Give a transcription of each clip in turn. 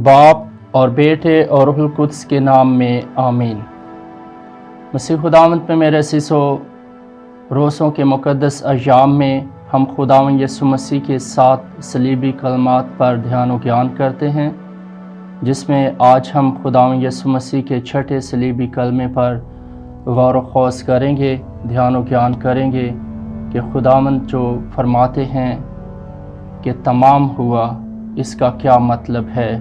باپ اور بیٹے اور روح القدس کے نام میں آمین۔ مسیح خداوند میں میرے عزیزو، روزوں کے مقدس ایام میں ہم خداوند یسوع مسیح کے 7 صلیبی کلمات پر دھیان و گیان کرتے ہیں، جس میں آج ہم خداوند یسوع مسیح کے 6 صلیبی کلمے پر غور و خوض کریں گے، دھیان و گیان کریں گے کہ خداوند جو فرماتے ہیں کہ تمام ہوا، اس کا کیا مطلب ہے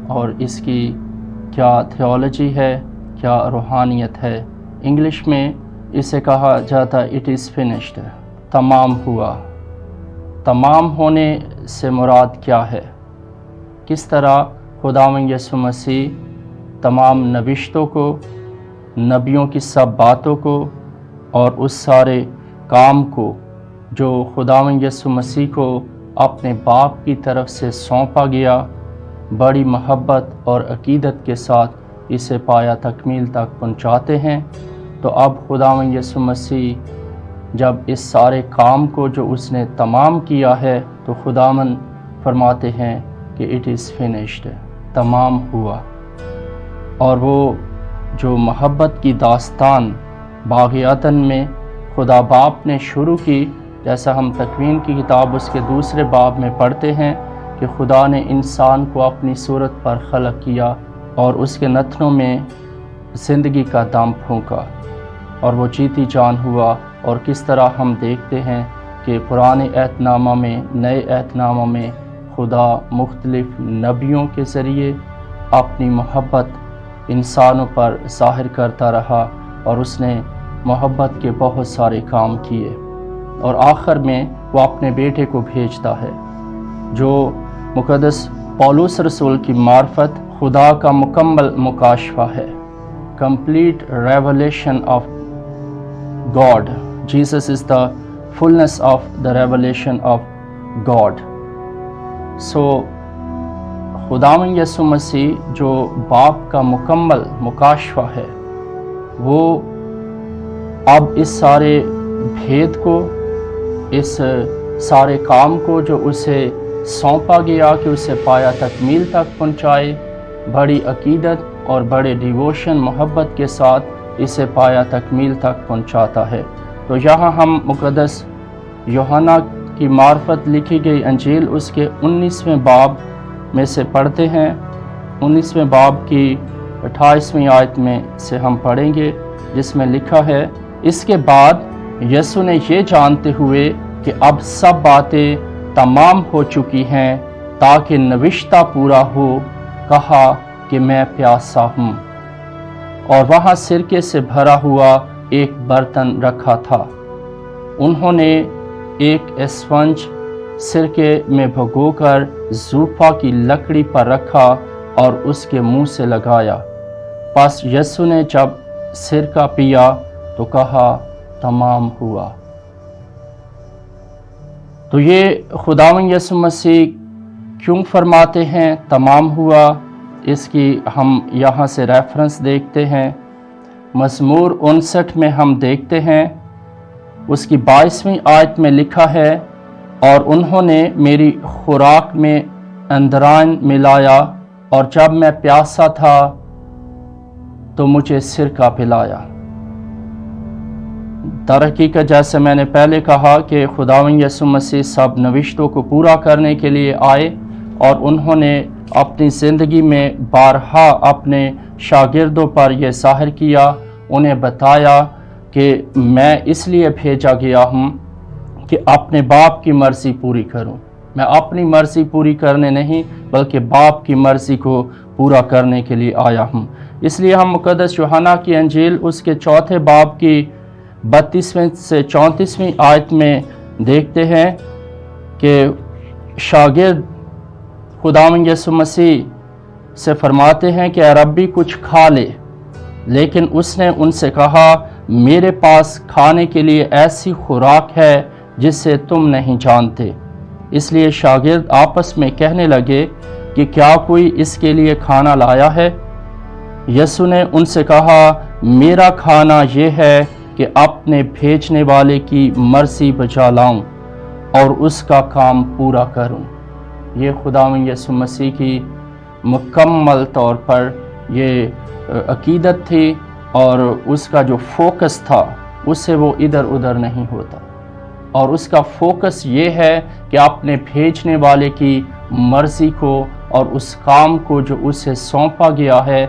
اور اس کی کیا تھیولوجی ہے، کیا روحانیت ہے۔ انگلش میں اسے کہا جاتا اٹ از فنشڈ، تمام ہوا۔ تمام ہونے سے مراد کیا ہے؟ کس طرح خداوند یسوع مسیح تمام نوشتوں کو، نبیوں کی سب باتوں کو اور اس سارے کام کو جو خداوند یسوع مسیح کو اپنے باپ کی طرف سے سونپا گیا، بڑی محبت اور عقیدت کے ساتھ اسے پایا تکمیل تک پہنچاتے ہیں۔ تو اب خداوند یسوع مسیح جب اس سارے کام کو جو اس نے تمام کیا ہے، تو خداوند فرماتے ہیں کہ اٹ از فنشڈ، تمام ہوا۔ اور وہ جو محبت کی داستان باغ عدن میں خدا باپ نے شروع کی، جیسا ہم تکوین کی کتاب اس کے 2 باب میں پڑھتے ہیں کہ خدا نے انسان کو اپنی صورت پر خلق کیا اور اس کے نتنوں میں زندگی کا دم پھونکا اور وہ جیتی جان ہوا۔ اور کس طرح ہم دیکھتے ہیں کہ پرانے عہد نامہ میں، نئے عہد نامہ میں خدا مختلف نبیوں کے ذریعے اپنی محبت انسانوں پر ظاہر کرتا رہا اور اس نے محبت کے بہت سارے کام کیے، اور آخر میں وہ اپنے بیٹے کو بھیجتا ہے جو مقدس پولس رسول کی معرفت خدا کا مکمل مکاشفہ ہے، complete revelation of God. Jesus is the fullness of the revelation of God. So خداوند یسوع مسیح جو باپ کا مکمل مکاشفہ ہے، وہ اب اس سارے بھید کو، اس سارے کام کو جو اسے سونپا گیا کہ اسے پایا تکمیل تک پہنچائے، بڑی عقیدت اور بڑے ڈیووشن محبت کے ساتھ اسے پایا تکمیل تک پہنچاتا ہے۔ تو یہاں ہم مقدس یوحنا کی معرفت لکھی گئی انجیل اس کے 19ویں باب میں سے پڑھتے ہیں۔ 19ویں باب کی 28ویں آیت میں سے ہم پڑھیں گے، جس میں لکھا ہے، اس کے بعد یسوع نے یہ جانتے ہوئے کہ اب سب باتیں تمام ہو چکی ہیں تاکہ نوشتہ پورا ہو، کہا کہ میں پیاسا ہوں، اور وہاں سرکے سے بھرا ہوا ایک برتن رکھا تھا۔ انہوں نے ایک اسفنج سرکے میں بھگو کر زوفا کی لکڑی پر رکھا اور اس کے منہ سے لگایا۔ پس یسوع نے جب سرکہ پیا تو کہا، تمام ہوا۔ تو یہ خداوند یسوع مسیح کیوں فرماتے ہیں تمام ہوا، اس کی ہم یہاں سے ریفرنس دیکھتے ہیں۔ مزمور 59 میں ہم دیکھتے ہیں، اس کی 22ویں آیت میں لکھا ہے، اور انہوں نے میری خوراک میں اندران ملایا، اور جب میں پیاسا تھا تو مجھے سرکہ پلایا۔ در حقیقت جیسے میں نے پہلے کہا کہ خداوند یسوع مسیح سب نوشتوں کو پورا کرنے کے لیے آئے، اور انہوں نے اپنی زندگی میں بارہا اپنے شاگردوں پر یہ ظاہر کیا، انہیں بتایا کہ میں اس لیے بھیجا گیا ہوں کہ اپنے باپ کی مرضی پوری کروں۔ میں اپنی مرضی پوری کرنے نہیں، بلکہ باپ کی مرضی کو پورا کرنے کے لیے آیا ہوں۔ اس لیے ہم مقدس یوحنا کی انجیل اس کے 4 باب کی 32ویں سے 34ویں آیت میں دیکھتے ہیں کہ شاگرد خداوند یسوع مسیح سے فرماتے ہیں کہ اے ربی کچھ کھا لے، لیکن اس نے ان سے کہا، میرے پاس کھانے کے لیے ایسی خوراک ہے جس سے تم نہیں جانتے۔ اس لیے شاگرد آپس میں کہنے لگے کہ کیا کوئی اس کے لیے کھانا لایا ہے؟ یسوع نے ان سے کہا، میرا کھانا یہ ہے کہ اپنے بھیجنے والے کی مرضی بجا لاؤں اور اس کا کام پورا کروں۔ یہ خداوند یسوع مسیح کی مکمل طور پر یہ عقیدت تھی اور اس کا جو فوکس تھا اس سے وہ ادھر ادھر نہیں ہوتا، اور اس کا فوکس یہ ہے کہ اپنے بھیجنے والے کی مرضی کو اور اس کام کو جو اسے سونپا گیا ہے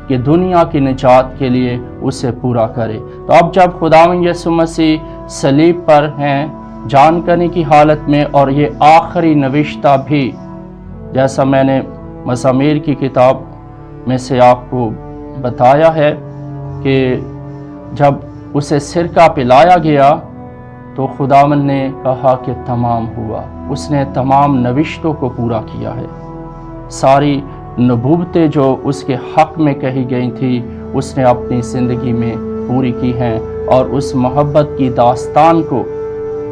کہ دنیا کی نجات کے لیے اسے پورا کرے۔ تو اب جب خداوند یسوع مسیح صلیب پر ہیں جان کرنے کی حالت میں، اور یہ آخری نوشتہ بھی جیسا میں نے مزامیر کی کتاب میں سے آپ کو بتایا ہے کہ جب اسے سرکہ پلایا گیا تو خداوند نے کہا کہ تمام ہوا۔ اس نے تمام نوشتوں کو پورا کیا ہے، ساری نبوتیں جو اس کے حق میں کہی گئی تھی اس نے اپنی زندگی میں پوری کی ہیں، اور اس محبت کی داستان کو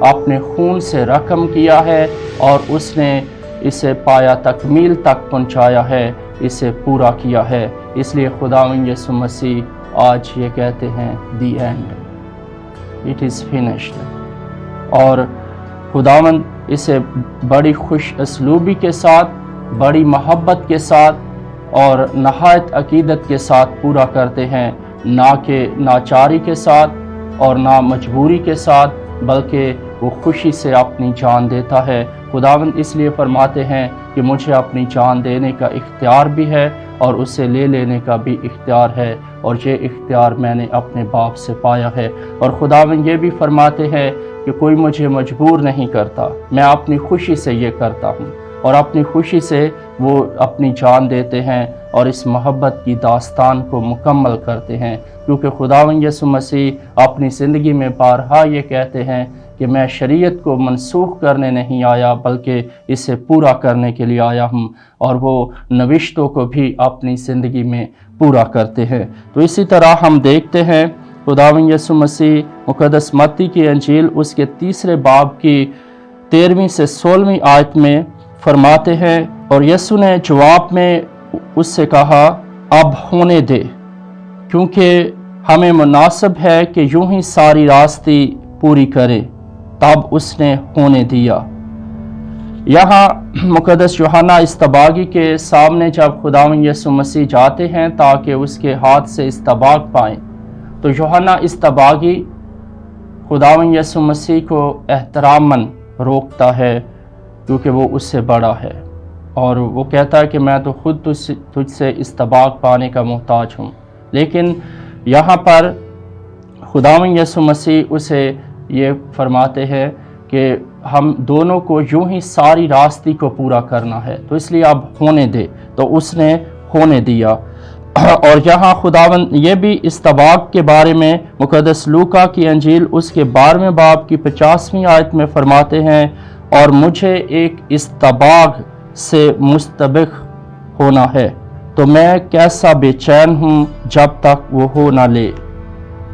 اپنے خون سے رقم کیا ہے، اور اس نے اسے پایا تکمیل تک پہنچایا ہے، اسے پورا کیا ہے۔ اس لیے خداوند یسوع مسیح آج یہ کہتے ہیں the end, it is finished, اور خداوند اسے بڑی خوش اسلوبی کے ساتھ، بڑی محبت کے ساتھ اور نہایت عقیدت کے ساتھ پورا کرتے ہیں، نہ کہ ناچاری کے ساتھ اور نہ مجبوری کے ساتھ، بلکہ وہ خوشی سے اپنی جان دیتا ہے۔ خداوند اس لیے فرماتے ہیں کہ مجھے اپنی جان دینے کا اختیار بھی ہے اور اسے لے لینے کا بھی اختیار ہے، اور یہ اختیار میں نے اپنے باپ سے پایا ہے۔ اور خداوند یہ بھی فرماتے ہیں کہ کوئی مجھے مجبور نہیں کرتا، میں اپنی خوشی سے یہ کرتا ہوں، اور اپنی خوشی سے وہ اپنی جان دیتے ہیں اور اس محبت کی داستان کو مکمل کرتے ہیں، کیونکہ خداوند یسوع مسیح اپنی زندگی میں بارہا یہ کہتے ہیں کہ میں شریعت کو منسوخ کرنے نہیں آیا بلکہ اسے پورا کرنے کے لیے آیا ہوں، اور وہ نوشتوں کو بھی اپنی زندگی میں پورا کرتے ہیں۔ تو اسی طرح ہم دیکھتے ہیں خداوند یسوع مسیح مقدس متی کی انجیل اس کے 3 باب کی 13 سے 16 آیت میں فرماتے ہیں، اور یسوع نے جواب میں اس سے کہا اب ہونے دے، کیونکہ ہمیں مناسب ہے کہ یوں ہی ساری راستی پوری کرے۔ تب اس نے ہونے دیا۔ یہاں مقدس یوحنا استباغی کے سامنے جب خداوند یسوع مسیح جاتے ہیں تاکہ اس کے ہاتھ سے استباغ پائیں، تو یوحنا استباغی خداوند یسوع مسیح کو احتراماً روکتا ہے کیونکہ وہ اس سے بڑا ہے، اور وہ کہتا ہے کہ میں تو خود تجھ سے استباغ پانے کا محتاج ہوں۔ لیکن یہاں پر خداوند یسوع مسیح اسے یہ فرماتے ہیں کہ ہم دونوں کو یوں ہی ساری راستی کو پورا کرنا ہے، تو اس لیے اب ہونے دے۔ تو اس نے ہونے دیا۔ اور یہاں خداوند یہ بھی استباغ کے بارے میں مقدس لوکا کی انجیل اس کے 12 باب کی 50ویں آیت میں فرماتے ہیں، اور مجھے ایک استباغ سے مستبق ہونا ہے، تو میں کیسا بے چین ہوں جب تک وہ ہو نہ لے۔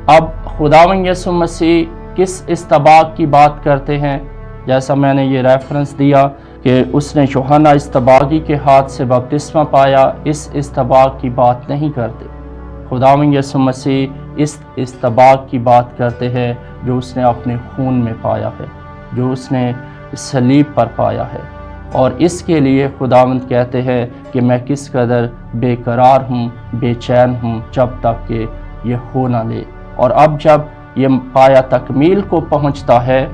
اب خداوند یسوع مسیح کس استباغ کی بات کرتے ہیں؟ جیسا میں نے یہ ریفرنس دیا کہ اس نے یوحنا استباغی کے ہاتھ سے بپتسمہ پایا، اس استباغ کی بات نہیں کرتے۔ خداوند یسوع مسیح اس استباغ کی بات کرتے ہیں جو اس نے اپنے خون میں پایا ہے، جو اس نے صلیب پر پایا ہے، اور اس کے لیے خداوند کہتے ہیں کہ میں کس قدر بے قرار ہوں، بے چین ہوں جب تک کہ یہ ہو نہ لے۔ اور اب جب یہ پایا تکمیل کو پہنچتا ہے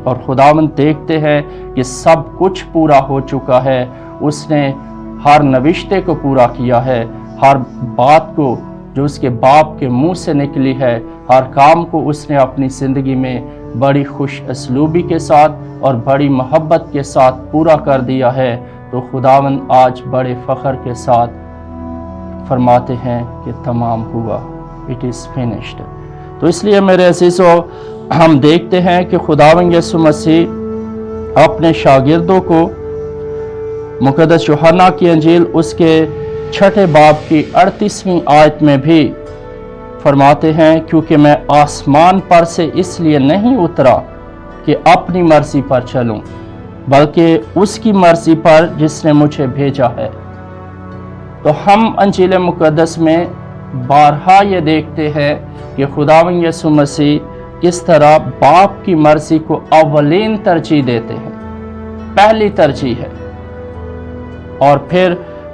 اور خداوند دیکھتے ہیں کہ سب کچھ پورا ہو چکا ہے، اس نے ہر نوشتے کو پورا کیا ہے، ہر بات کو جو اس کے باپ کے منہ سے نکلی ہے، ہر کام کو اس نے اپنی زندگی میں بڑی خوش اسلوبی کے ساتھ اور بڑی محبت کے ساتھ پورا کر دیا ہے، تو خداوند آج بڑے فخر کے ساتھ فرماتے ہیں کہ تمام ہوا، اٹ از فنشڈ۔ تو اس لیے میرے عزیزو، ہم دیکھتے ہیں کہ خداوند یسوع مسیح اپنے شاگردوں کو مقدس یوحنا کی انجیل اس کے 6 باب کی 38ویں آیت میں بھی فرماتے ہیں، کیونکہ میں آسمان پر سے اس لیے نہیں اترا کہ اپنی مرضی پر چلوں، بلکہ اس کی مرضی پر جس نے مجھے بھیجا ہے۔ تو ہم انجیل مقدس میں بارہا یہ دیکھتے ہیں کہ خداوند یسوع مسیح کس طرح باپ کی مرضی کو اولین ترجیح دیتے ہیں، پہلی ترجیح ہے، اور پھر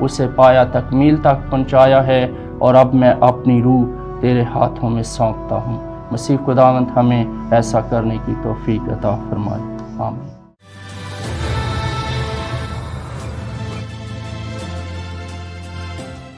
اسے پایا تکمیل تک پہنچایا ہے، اور اب میں اپنی روح تیرے ہاتھوں میں سونپتا ہوں۔ مسیح خداوند ہمیں ایسا کرنے کی توفیق عطا فرمائے، آمین۔